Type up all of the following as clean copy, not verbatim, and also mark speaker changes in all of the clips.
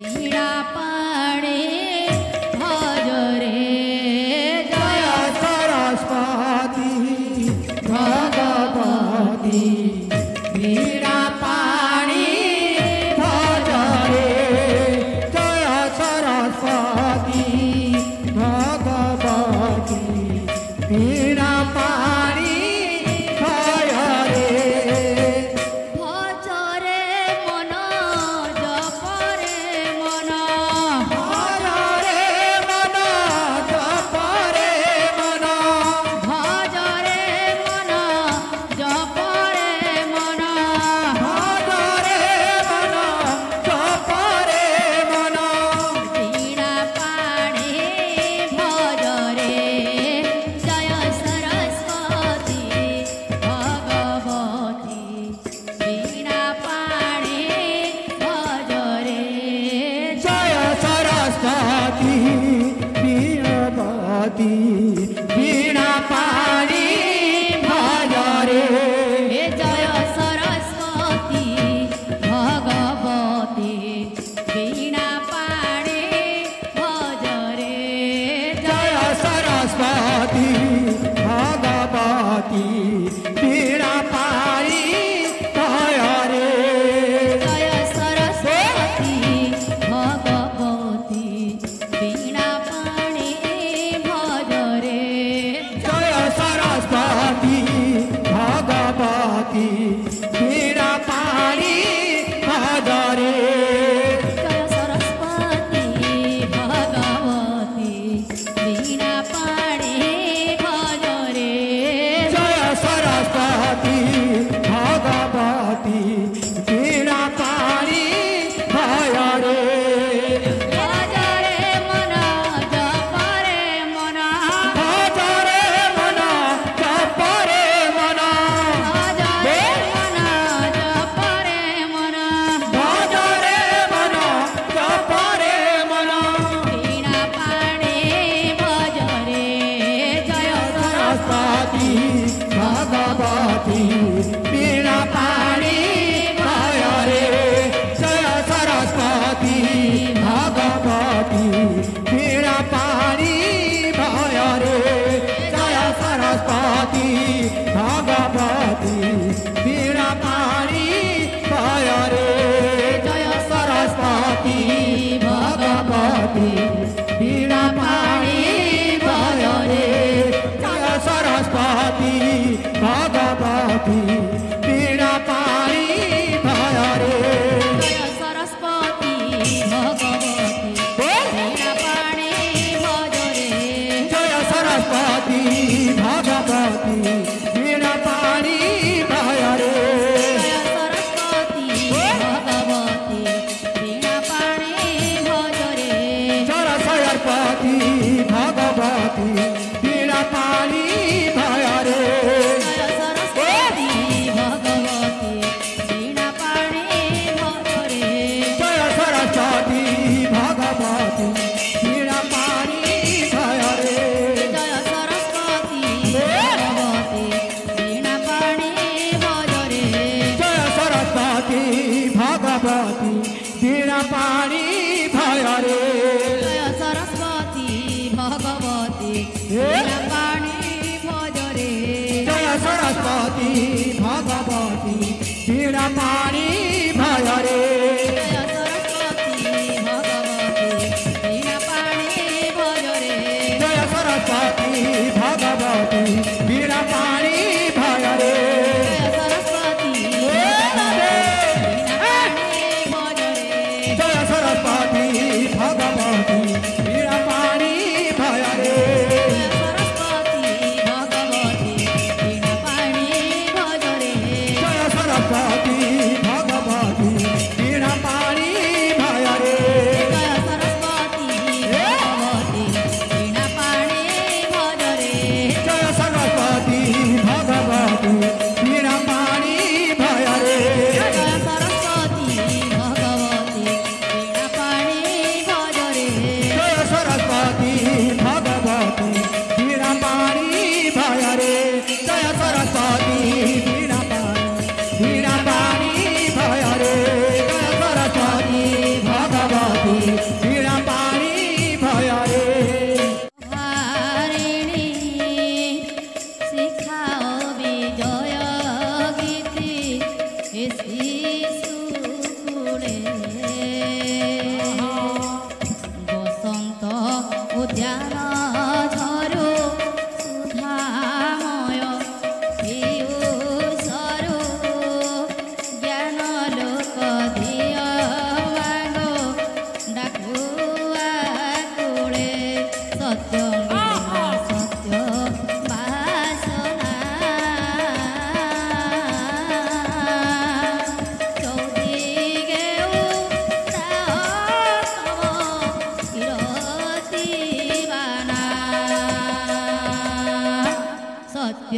Speaker 1: वीणा पाणे भजरे जय सरस्वती भगवती वीणा पाणे भजरे जय सरस्वती भगवती वीणा पाणे वीणा पाणी भजरे जय सरस्वती भगवती वीणा पाणी भजरे जय सरस्वती भगवती वीणा पाणी भजरे जय सरस्वती भगवती वीणा भगवती वीणा पाणी भजरे जय सरस्वती भगवती वीणा पाणी भजरे जय सरस्वती भगवती वीणा पाणी भजरे भगवती वीणा पाणी भजरे जय सरस्वती भगवती वीणा पाणी भजरे जय सरस्वती भगवती वीणा पाणी भजरे जय सरस्वती भगवती वीणा पाणी भजरे जय सरस्वती भगवती वीणा पाणी भजरे जय सरस्वती भगवती वीणा पाणी भजरे जय सरस्वती भगवती वीणा पाणी भजरे जय सरस्वती भगवती वीणा पाणी भजरे जय सरस्वती भगवती वीणा पाणी भजरे भगवती वीणा पाणी भजरे जय सरस्वती भगवती वीणा पाणी भजरे जय सरस्वती भगवती वीणा पाणी भजरे जय सरस्वती भगवती वीणा पाणी भजरे जय सरस्वती भगवती वीणा पाणी भजरे सरस्वती भगवती वीणा पाणी भजरे जय सरस्वती जय सरस्वती भगवती वीणा पाणी भजरे जय सरस्वती भगवती वीणा पाणी भजरे जय सरस्वती भगवती वीणा पाणी भजरे जय सरस्वती भगवती वीणा पाणी भजरे जय सरस्वती भगवती वीणा पाणी भजरे जय सरस्वती भगवती वीणा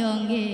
Speaker 1: অঙ্গে